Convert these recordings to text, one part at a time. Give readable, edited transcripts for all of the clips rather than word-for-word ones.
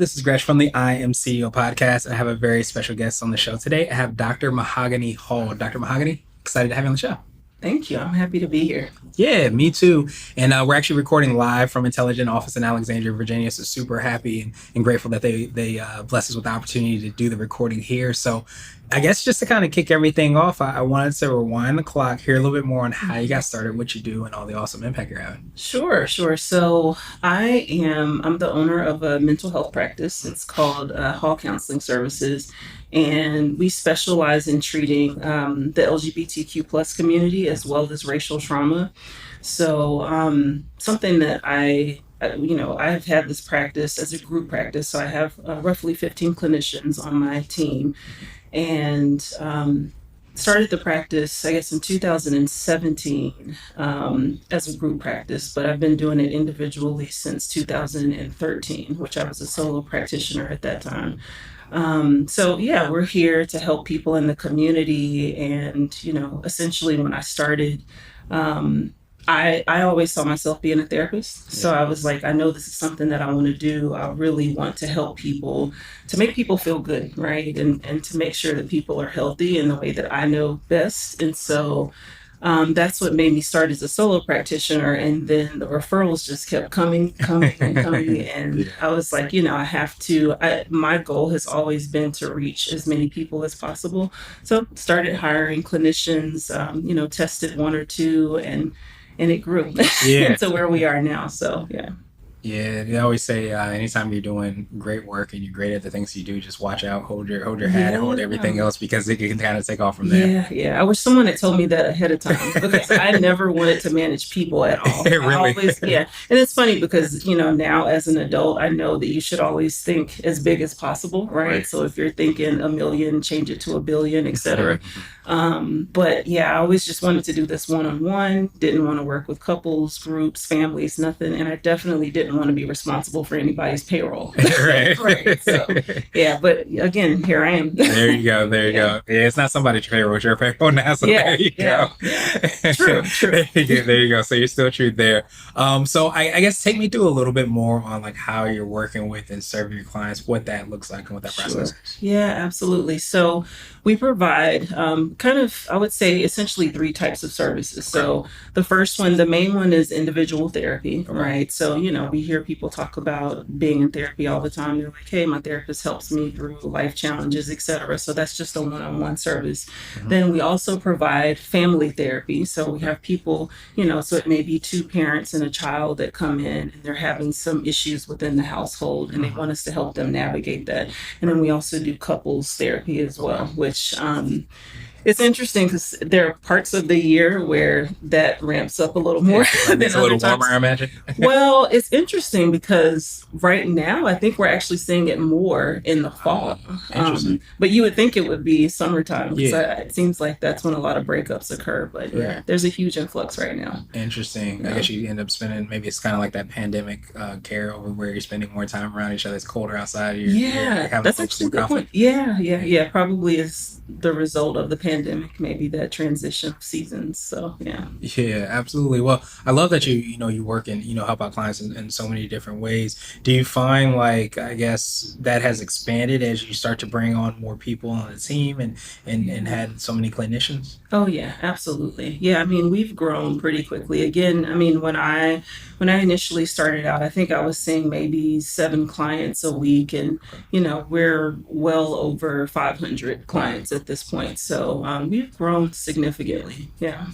This is Gresh from the I Am CEO podcast. I have a very special guest on the show today. I have Dr. Mahogany Hall. Dr. Mahogany, excited to have you on the show. Thank you. I'm happy to be here. Yeah, me too. And we're actually recording live from Intelligent Office in Alexandria, Virginia. So super happy and grateful that they blessed us with the opportunity to do the recording here. So I guess just to kind of kick everything off, I wanted to rewind the clock, hear a little bit more on how you got started, what you do, and all the awesome impact you're having. Sure. So I'm the owner of a mental health practice. It's called Hall Counseling Services. And we specialize in treating the LGBTQ plus community as well as racial trauma. So something that I've had this practice as a group practice. So I have roughly 15 clinicians on my team, and started the practice, I guess, in 2017 as a group practice, but I've been doing it individually since 2013, which I was a solo practitioner at that time. We're here to help people in the community. And, essentially when I started, I always saw myself being a therapist. So I was like, I know this is something that I want to do. I really want to help people, to make people feel good, right? And to make sure that people are healthy in the way that I know best. And so that's what made me start as a solo practitioner. And then the referrals just kept coming. And I was like, my goal has always been to reach as many people as possible. So started hiring clinicians, tested one or two, and it grew to where we are now. So, yeah. Yeah, they always say anytime you're doing great work and you're great at the things you do, just watch out, hold your hat, and hold everything else, because it can kind of take off from there. Yeah. I wish someone had told me that ahead of time, because I never wanted to manage people at all. Really? And it's funny because, now as an adult, I know that you should always think as big as possible, right? So if you're thinking a million, change it to a billion, etc. I always just wanted to do this one-on-one, didn't want to work with couples, groups, families, nothing. And I definitely didn't want to be responsible for anybody's payroll. Right. So, but again, here I am. There you go. Yeah, it's not somebody's payroll, it's your payroll now. So there you go. True. There you go. So you're still true there. So I guess take me through a little bit more on like how you're working with and serving your clients, what that looks like and what that process is. Yeah, absolutely. So we provide I would say essentially three types of services. So the first one, the main one, is individual therapy, right? So, we hear people talk about being in therapy all the time. They're like, hey, my therapist helps me through life challenges, etc. So that's just a one-on-one service. Then we also provide family therapy. So we have people, so it may be two parents and a child that come in and they're having some issues within the household and they want us to help them navigate that. And then we also do couples therapy as well, which it's interesting because there are parts of the year where that ramps up a little more. It's a little warmer, I imagine. Well, it's interesting because right now I think we're actually seeing it more in the fall. But you would think it would be summertime. Yeah. It seems like that's when a lot of breakups occur. But there's a huge influx right now. Interesting. I guess you end up spending, maybe it's kind of like that pandemic care over where you're spending more time around each other. It's colder outside. That's actually a good point. Yeah. Probably is the result of the pandemic, maybe that transition of seasons. So yeah, absolutely. Well, I love that you work and help out clients in so many different ways. Do you find, like, I guess that has expanded as you start to bring on more people on the team and had so many clinicians? Oh yeah, absolutely. Yeah, we've grown pretty quickly. Again, when I initially started out, I think I was seeing maybe 7 clients a week, and we're well over 500 clients at this point. So we've grown significantly. Yeah,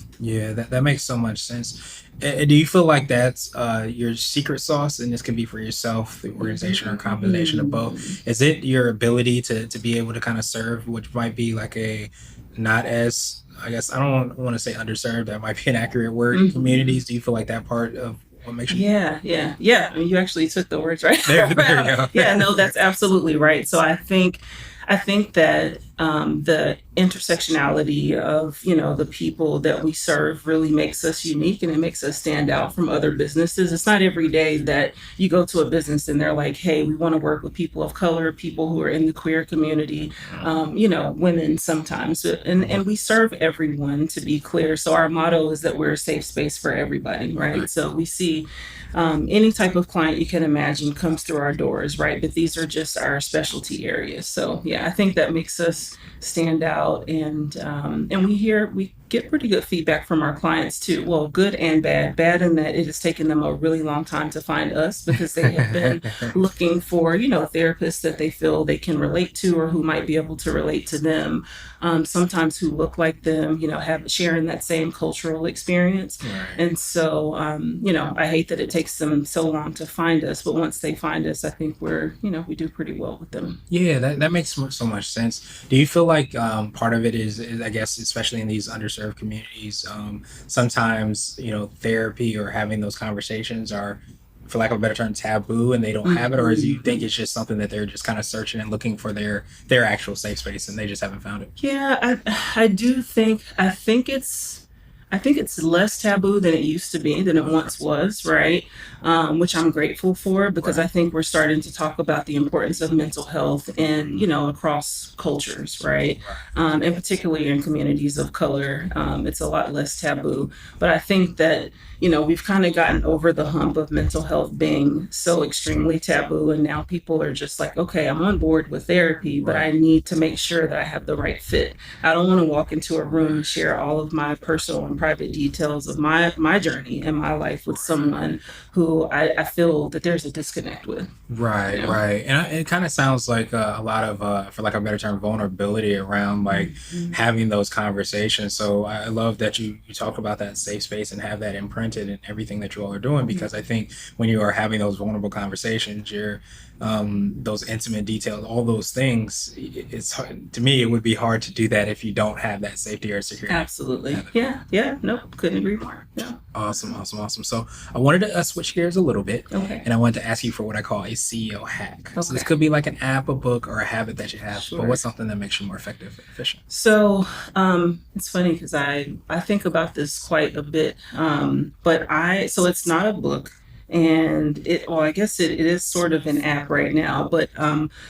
that makes so much sense. Do you feel like that's your secret sauce, and this can be for yourself, the organization, or a combination of both? Is it your ability to be able to kind of serve, which might be like a not as, I guess, I don't want to say underserved, that might be an accurate word, communities? Do you feel like that part of what makes you? Yeah. You actually took the words right. There you go. Yeah, no, that's absolutely right. So I think that the intersectionality of, the people that we serve really makes us unique, and it makes us stand out from other businesses. It's not every day that you go to a business and they're like, hey, we want to work with people of color, people who are in the queer community, women sometimes. And we serve everyone, to be clear. So our motto is that we're a safe space for everybody, right? Right. So we see any type of client you can imagine comes through our doors, right? But these are just our specialty areas. So yeah, I think that makes us stand out, and we get pretty good feedback from our clients too. Well, good and bad. Bad in that it has taken them a really long time to find us because they have been looking for, therapists that they feel they can relate to or who might be able to relate to them. Sometimes who look like them, have sharing that same cultural experience. Right. And so, I hate that it takes them so long to find us, but once they find us, I think we do pretty well with them. Yeah, that makes so much sense. Do you feel like part of it is, I guess, especially in these underserved communities, sometimes therapy or having those conversations are, for lack of a better term, taboo, and they don't have it, or do you think it's just something that they're just kind of searching and looking for their actual safe space, and they just haven't found it? Yeah, I do think I think it's less taboo than it used to be, than it once was, right? Which I'm grateful for, because Right. I think we're starting to talk about the importance of mental health and, across cultures, right? And particularly in communities of color, it's a lot less taboo. But I think that, we've kind of gotten over the hump of mental health being so extremely taboo. And now people are just like, okay, I'm on board with therapy, but Right. I need to make sure that I have the right fit. I don't want to walk into a room and share all of my personal and private details of my journey and my life with someone who I feel that there's a disconnect with. Right, Yeah. right. And it kind of sounds like a lot of, for like a better term, vulnerability around like Mhm. having those conversations. So I love that you talk about that safe space and have that imprinted in everything that you all are doing, because I think when you are having those vulnerable conversations, those intimate details, all those things, it's hard, to me, it would be hard to do that if you don't have that safety or security. Absolutely. Yeah. Yeah. Nope. Couldn't agree more. Yeah. Awesome, awesome, awesome. So I wanted to switch gears a little bit, Okay. and I wanted to ask you for what I call a CEO hack. So this Okay. could be like an app, a book, or a habit that you have, but Sure. what's something that makes you more effective and efficient? So it's funny because I think about this quite a bit. But so it's not a book, and I guess it is sort of an app right now. But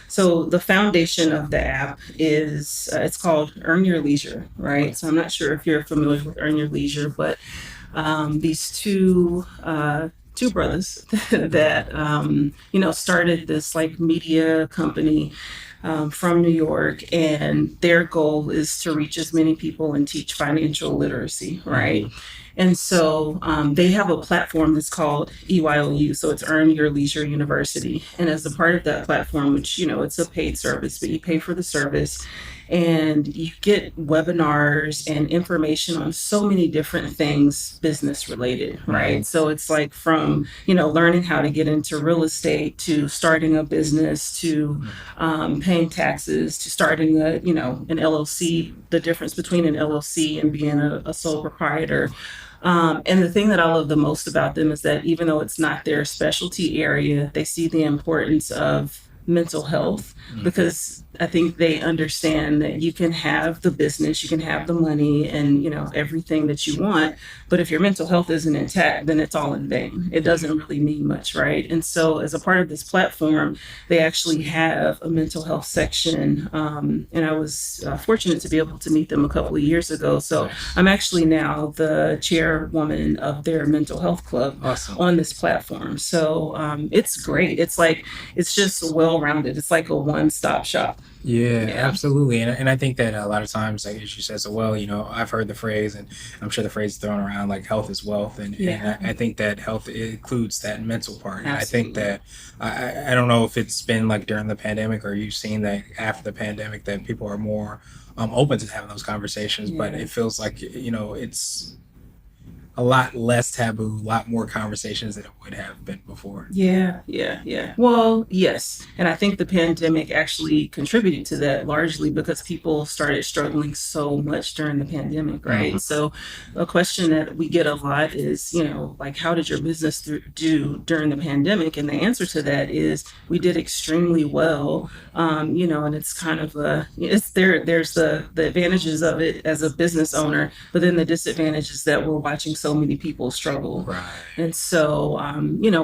so the foundation of the app is it's called Earn Your Leisure, right? So I'm not sure if you're familiar with Earn Your Leisure, but these two brothers that started this like media company from New York, and their goal is to reach as many people and teach financial literacy, right? Mhm. And so they have a platform that's called EYOU, so it's Earn Your Leisure University. And as a part of that platform, which it's a paid service, but you pay for the service, and you get webinars and information on so many different things business related, right? Mhm. So it's like from learning how to get into real estate, to starting a business, to paying taxes, to starting an LLC, the difference between an LLC and being a sole proprietor. And the thing that I love the most about them is that even though it's not their specialty area, they see the importance of mental health, Mhm. because I think they understand that you can have the business, you can have the money, and everything that you want, but if your mental health isn't intact, then it's all in vain. It doesn't really mean much, right? And so, as a part of this platform, they actually have a mental health section, and I was fortunate to be able to meet them a couple of years ago. So Nice. I'm actually now the chairwoman of their mental health club Awesome. on this platform. So it's great. It's just well rounded. It's like a one stop shop. Yeah, Yeah. absolutely. And I think that a lot of times, like as you said so well, I've heard the phrase, and I'm sure the phrase is thrown around like health is wealth. And Yeah. I think that health includes that mental part. And I think Absolutely. that I don't know if it's been like during the pandemic, or you've seen that after the pandemic that people are more open to having those conversations, but Yeah. it feels like, it's a lot less taboo, a lot more conversations than it would have been before. Yeah, yeah, yeah. Well, yes. And I think the pandemic actually contributed to that largely because people started struggling so much during the pandemic, right? Mhm. So, a question that we get a lot is, like, how did your business do during the pandemic? And the answer to that is we did extremely well. And it's kind of it's there's the advantages of it as a business owner, but then the disadvantages that we're watching so many people struggle. Right. And so,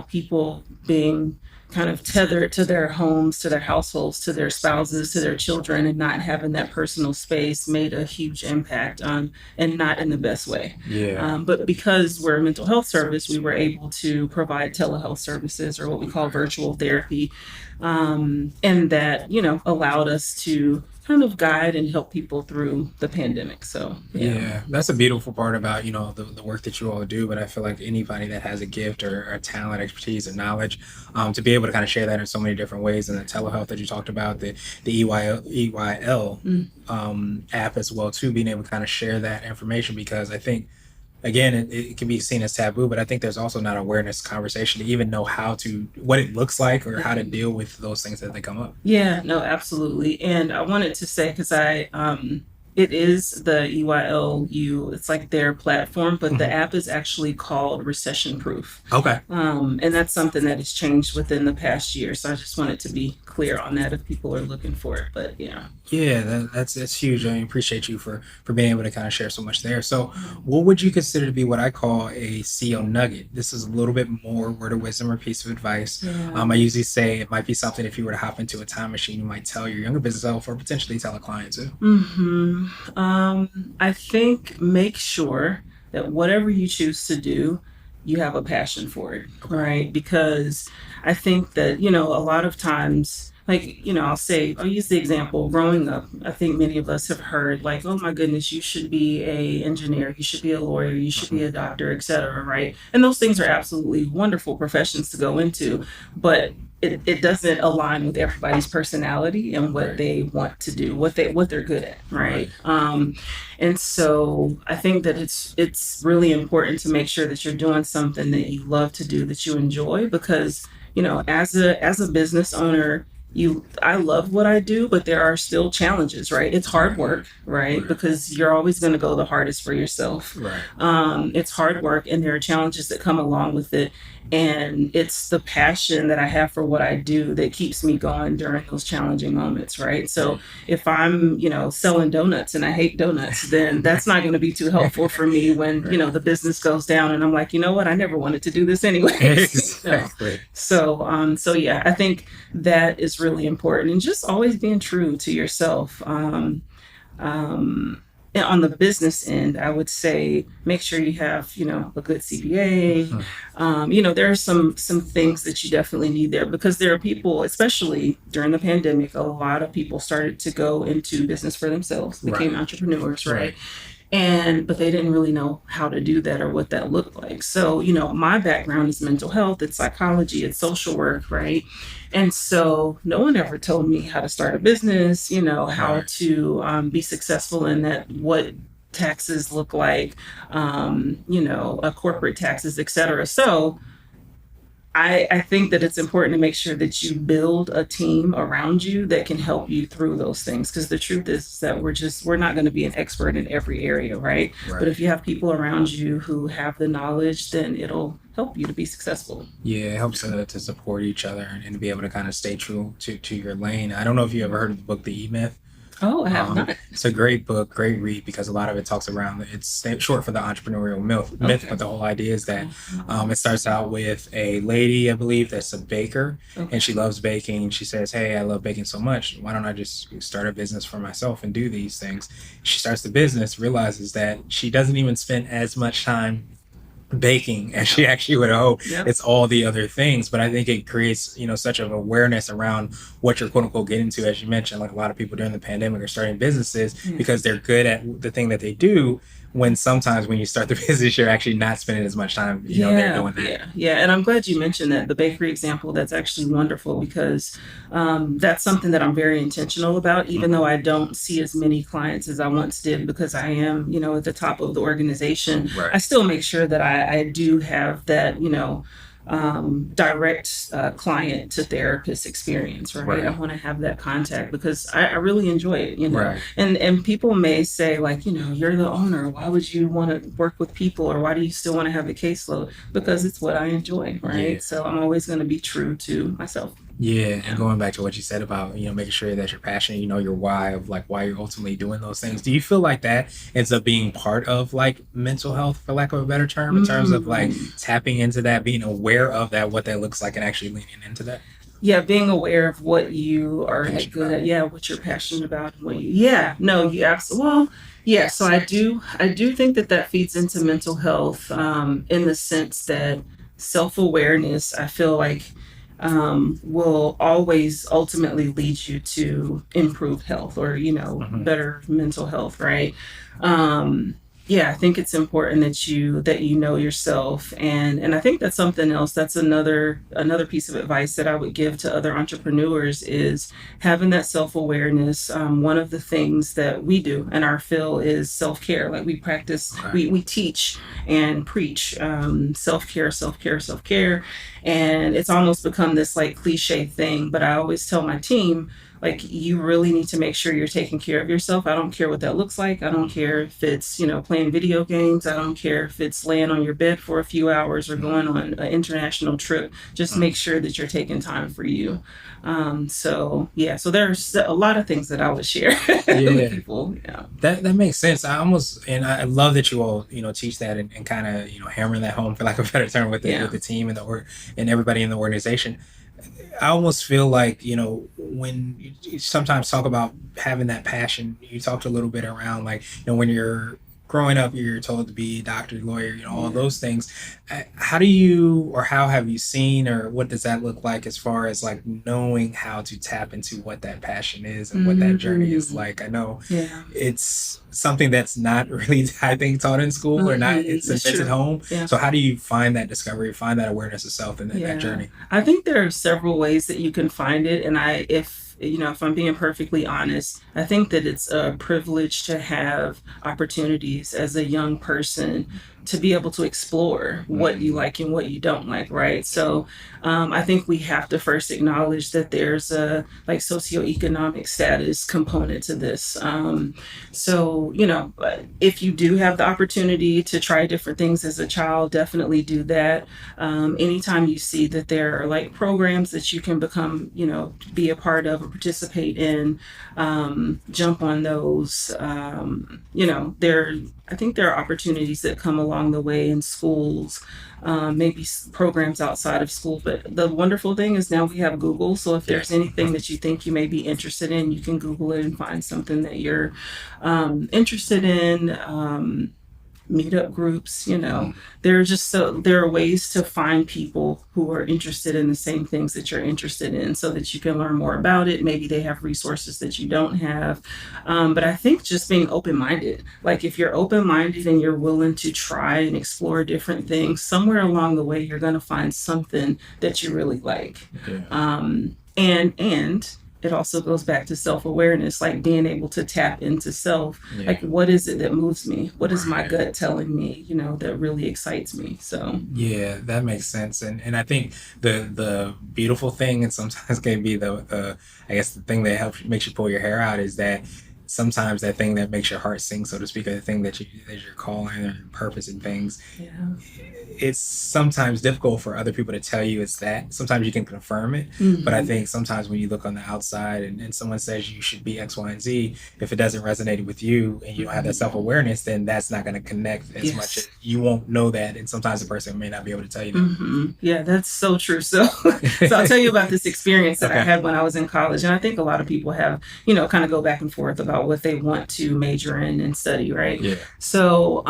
people being kind of tethered to their homes, to their households, to their spouses, to their children, and not having that personal space made a huge impact on, and not in the best way. Yeah. But because we're a mental health service, we were able to provide telehealth services or what we call virtual therapy. And that, allowed us to kind of guide and help people through the pandemic. So, yeah. Yeah, that's a beautiful part about, the work that you all do. But I feel like anybody that has a gift or a talent, expertise, or knowledge, to be able to kind of share that in so many different ways. And the telehealth that you talked about, the EYL Mm. app as well too, being able to kind of share that information, because I think again it can be seen as taboo, but I think there's also not awareness conversation to even know what it looks like or how to deal with those things as they come up. Yeah, no, absolutely. And I wanted to say, because it is the EYLU, it's like their platform, but the Mhm. app is actually called Recession Proof. Okay. And that's something that has changed within the past year. So I just wanted to be clear on that if people are looking for it. But yeah. Yeah, that's huge. I appreciate you for being able to kind of share so much there. So, what would you consider to be what I call a CEO nugget? This is a little bit more word of wisdom or piece of advice. Yeah. I usually say it might be something, if you were to hop into a time machine, you might tell your younger business self or potentially tell a client too. I think make sure that whatever you choose to do, you have a passion for it, Okay. right? Because I think that, a lot of times, like, I'll use the example growing up. I think many of us have heard, like, oh my goodness, you should be a engineer, you should be a lawyer, you should be Mhm. a doctor, etc., right? And those things are absolutely wonderful professions to go into, but it doesn't align with everybody's personality and what Right. they want to do, what they're good at, Right. right? And so I think that it's really important to make sure that you're doing something that you love to do, that you enjoy, because as a business owner, I love what I do, but there are still challenges, right? It's hard work, right? Right. Because you're always going to go the hardest for yourself. Right. It's hard work, and there are challenges that come along with it. And it's the passion that I have for what I do that keeps me going during those challenging moments, right? So if I'm, selling donuts and I hate donuts, then that's not going to be too helpful for me when, Right. the business goes down and I'm like, you know what, I never wanted to do this anyways. Exactly. So yeah, I think that is really important, and just always being true to yourself. Um, and on the business end, I would say make sure you have, a good CPA. Mhm. There are some things that you definitely need there, because there are people, especially during the pandemic, a lot of people started to go into business for themselves, Right. became entrepreneurs, Right. right? But they didn't really know how to do that or what that looked like. So, my background is mental health, it's psychology, it's social work, right? And so no one ever told me how to start a business, how Right. to be successful in that, what taxes look like, corporate taxes, etc. So I think that it's important to make sure that you build a team around you that can help you through those things. Because the truth is that we're not going to be an expert in every area, right? But Right. if you have people around you who have the knowledge, then it'll help you to be successful. Yeah, it helps to support each other and to be able to kind of stay true to your lane. I don't know if you ever heard of the book The E Myth. Oh, I have not. It's a great book, great read, because a lot of it talks around, it's short for the entrepreneurial myth, Okay. but the whole idea is that it starts out with a lady, I believe, that's a baker, Okay. and she loves baking. She says, "Hey, I love baking so much. Why don't I just start a business for myself and do these things?" She starts the business, realizes that she doesn't even spend as much time baking as she actually would hope. Yep. It's all the other things, but I think it creates, such of awareness around what you're quote unquote getting to. As you mentioned, like a lot of people during the pandemic are starting businesses Yeah. because they're good at the thing that they do, when sometimes when you start the business, you're actually not spending as much time, there Yeah, doing that. yeah, yeah. And I'm glad you mentioned that the bakery example. That's actually wonderful because that's something that I'm very intentional about, even though I don't see as many clients as I once did because I am, at the top of the organization. Right. I still make sure that I do have that, direct client to therapist experience, right? I Right. want to have that contact because I really enjoy it. Right. And people may say like, you're the owner. Why would you want to work with people, or why do you still want to have a caseload? Because it's what I enjoy, Yeah. right? So I'm always going to be true to myself. Yeah, and Yeah. going back to what you said about making sure that you're passionate, your why of like why you're ultimately doing those things. Do you feel like that ends up being part of like mental health, for lack of a better term, in terms of like Mm. tapping into that, being aware of that, what that looks like, and actually leaning into that? Yeah, being aware of what you are like Passionate good about. at, yeah, what you're passionate about, yeah, no, you absolutely, well, yeah, so I do think that that feeds into mental health, in the sense that self-awareness, I feel like, will always ultimately lead you to improved health or, Hmm. better mental health, right? Um, yeah, I think it's important that you know yourself, and I think that's something else. That's another piece of advice that I would give to other entrepreneurs is having that self awareness. One of the things that we do in our field is self care. Like we practice, Okay. we teach and preach self care, self care, self care, and it's almost become this like cliche thing. But I always tell my team, like, you really need to make sure you're taking care of yourself. I don't care what that looks like. I don't care if it's, playing video games. I don't care if it's laying on your bed for a few hours or going on an international trip. Just make sure that you're taking time for you. So yeah, so there's a lot of things that I would share with Yeah. people. Yeah. That makes sense. I almost and I love that you all teach that and kind of hammer that home, for lack of a better term, with the Yeah. team and and everybody in the organization. I almost feel like, when you sometimes talk about having that passion, you talked a little bit around like, when you're growing up, you're told to be a doctor, lawyer, all Yeah. those things. How do you, or how have you seen, or what does that look like as far as like knowing how to tap into what that passion is and what that journey is Mm, like? I know yeah. it's something that's not really, I think, taught in school or not, it's It's cemented true. home. Yeah. So how do you find that discovery, find that awareness of self in that Yeah, journey? I think there are several ways that you can find it, and if I'm being perfectly honest, I think that it's a privilege to have opportunities as a young person to be able to explore what you Mhm. like and what you don't like, right? So, I think we have to first acknowledge that there's a like socioeconomic status component to this. So, but if you do have the opportunity to try different things as a child, definitely do that. Anytime you see that there are like programs that you can become, be a part of or participate in, jump on those. I think there are opportunities that come along the way in schools, maybe programs outside of school. But the wonderful thing is now we have Google. So if there's Yes. anything that you think you may be interested in, you can Google it and find something that you're interested in. Meetup groups, there are ways to find people who are interested in the same things that you're interested in so that you can learn more about it. Maybe they have resources that you don't have. But I think just being open-minded, like if you're open-minded and you're willing to try and explore different things, somewhere along the way you're going to find something that you really like. Yeah. And it also goes back to self-awareness, like being able to tap into self. Yeah. Like, what is it that moves me? What is my Right. gut telling me, that really excites me? So Yeah, that makes sense. And I think the beautiful thing, and sometimes can be the I guess the thing that helps makes you pull your hair out, is that sometimes that thing that makes your heart sing, so to speak, or the thing that that you're calling or your purpose and things, yeah. it's sometimes difficult for other people to tell you it's that. Sometimes you can confirm it, but I Hmm. think sometimes when you look on the outside and someone says you should be X, Y, and Z, if it doesn't resonate with you and you don't have that self Hmm. awareness, then that's not going to connect as much as Yes. you won't know that. And sometimes the person may not be able to tell you that. Yeah, that's so true. So, so I'll tell you about this experience that I Okay. had when I was in college, and I think a lot of people have, kind of go back and forth about what they want to major in and study, right? Yeah. So,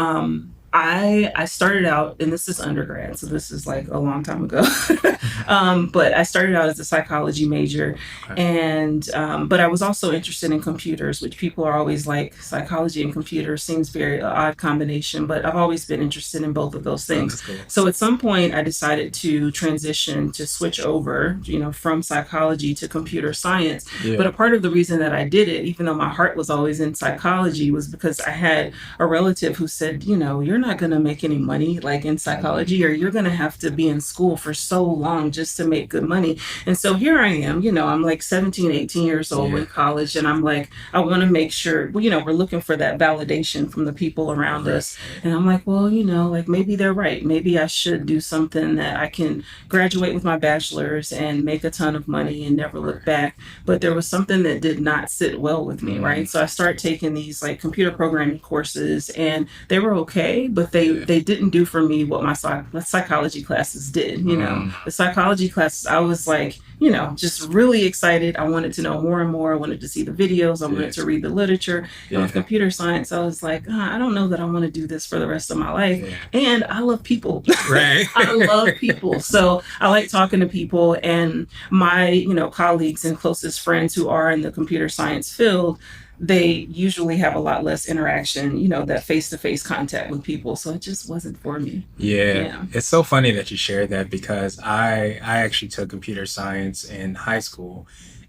I started out, and this is undergrad, so this is like a long time ago. But I started out as a psychology major, Okay. and but I was also interested in computers, which people are always like psychology and computers seems very odd combination, but I've always been interested in both of those Oh, things. that's cool. So at some point, I decided to transition to switch over, from psychology to computer science. But Yeah. a part of the reason that I did it, even though my heart was always in psychology, was because I had a relative who said, you're not going to make any money like in psychology, or you're going to have to be in school for so long just to make good money. And so here I am, I'm like 17, 18 years old Yeah. in college, and I'm like, I want to make sure, we're looking for that validation from the people around Right. us. And I'm like, well, like maybe they're right. Maybe I should do something that I can graduate with my bachelor's and make a ton of money and never look Right. back. But there was something that did not sit well with me, Mm, right? So I started taking these like computer programming courses, and they were okay, but they yeah. they didn't do for me what my psychology classes did. Mm, The psychology classes, I was like, just really excited. I wanted to know more and more. I wanted to see the videos. I yeah. wanted to read the literature. And with Yeah. computer science, I was like, I don't know that I want to do this for the rest of my life. Yeah. And I love people. Right. I love people. So I like talking to people, and my, colleagues and closest friends who are in the computer science field, they usually have a lot less interaction, that face to face contact with people. So it just wasn't for me. Yeah, Yeah. it's so funny that you shared that because I actually took computer science in high school,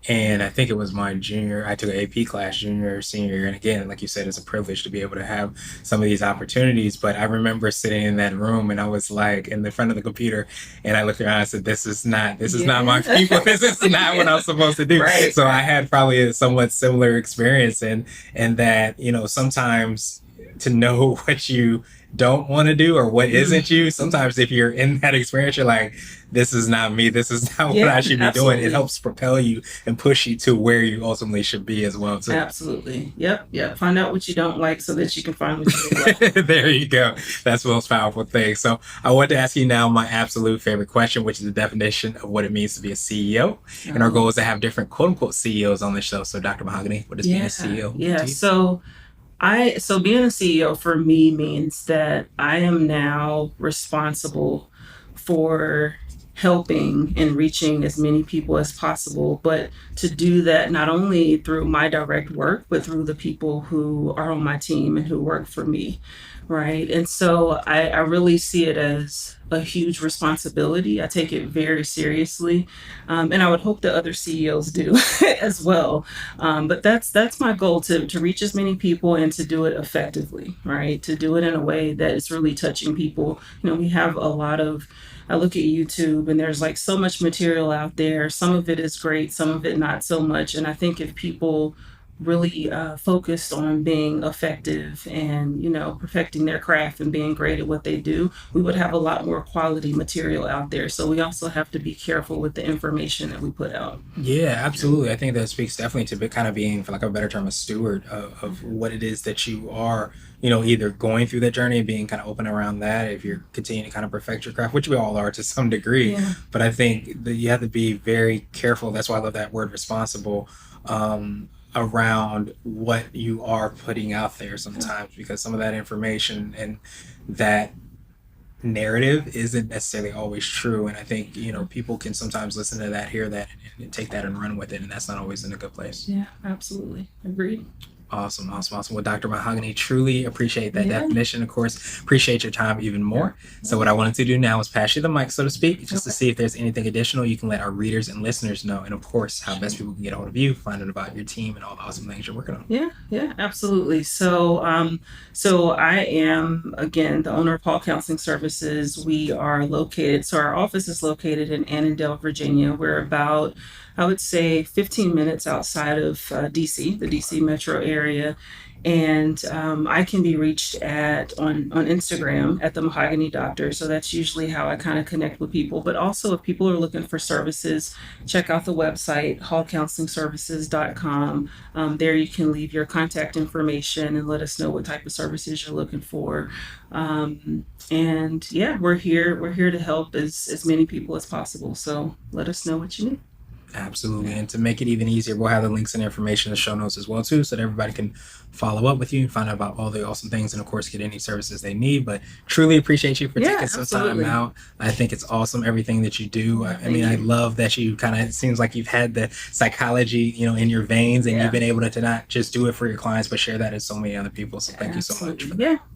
and I think it was my junior. I took an AP class junior, senior year, and again, like you said, it's a privilege to be able to have some of these opportunities. But I remember sitting in that room, and I was like in the front of the computer, and I looked around. And I said, this is not my Yeah. people. This is not what I'm supposed to do." Right. So I had probably a somewhat similar experience, and that sometimes to know what you don't want to do or what isn't you. Sometimes if you're in that experience, you're like, this is not me. This is not what I Yeah, should be doing. It absolutely. helps propel you and push you to where you ultimately should be as well too. Absolutely. Yep. Yep. Find out what you don't like so that you can find what you do well. There you go. That's the most powerful thing. So I want to ask you now my absolute favorite question, which is the definition of what it means to be a CEO. And our goal Um, is to have different quote unquote CEOs on the show. So Dr. Mahogany, what does being a yeah. CEO mean Yeah. to you? So being a CEO for me means that I am now responsible for helping and reaching as many people as possible, but to do that not only through my direct work, but through the people who are on my team and who work for me, right? And so I really see it as a huge responsibility. I take it very seriously, and I would hope that other CEOs do as well. But that's my goal, to reach as many people and to do it effectively, right? To do it in a way that is really touching people. We have a lot of. I look at YouTube, and there's like so much material out there. Some of it is great, some of it not so much. And I think if people really focused on being effective and perfecting their craft and being great at what they do, we would have a lot more quality material out there. So we also have to be careful with the information that we put out. Yeah, absolutely. I think that speaks definitely to kind of being, for lack of a better term, a steward of what it is that you are, either going through that journey and being kind of open around that if you're continuing to kind of perfect your craft, which we all are to some degree. Yeah. But I think that you have to be very careful. That's why I love that word responsible. Around what you are putting out there sometimes because some of that information and that narrative isn't necessarily always true. And I think, people can sometimes listen to that, hear that, and take that and run with it. And that's not always in a good place. Yeah, absolutely. Agreed. Awesome, awesome, awesome. Well, Dr. Mahogany, truly appreciate that Yeah. definition. Of course, appreciate your time even more. So, Yeah. what I wanted to do now is pass you the mic, so to speak, just to Okay. see if there's anything additional you can let our readers and listeners know. And of course, how best people can get a hold of you, find out about your team, and all the awesome things you're working on. Yeah, yeah, absolutely. So I am again the owner of Hall Counseling Services. We are located. So our office is located in Annandale, Virginia. We're about, I would say, 15 minutes outside of DC, the DC metro area. And I can be reached at on Instagram at the Mahogany Doctor. So that's usually how I kind of connect with people. But also, if people are looking for services, check out the website hallcounselingservices.com. There you can leave your contact information and let us know what type of services you're looking for. And yeah, we're here to help as many people as possible. So let us know what you need. Absolutely. Yeah. And to make it even easier, we'll have the links and information in the show notes as well too, so that everybody can follow up with you and find out about all the awesome things and of course get any services they need. But truly appreciate you for Yeah, taking some time absolutely. out. I think it's awesome everything that you do. Yeah, I mean, thank I you. love that you kind of it seems like you've had the psychology, in your veins and you've Yeah, been able to not just do it for your clients, but share that as so many other people. So thank you so much absolutely. for Yeah. that.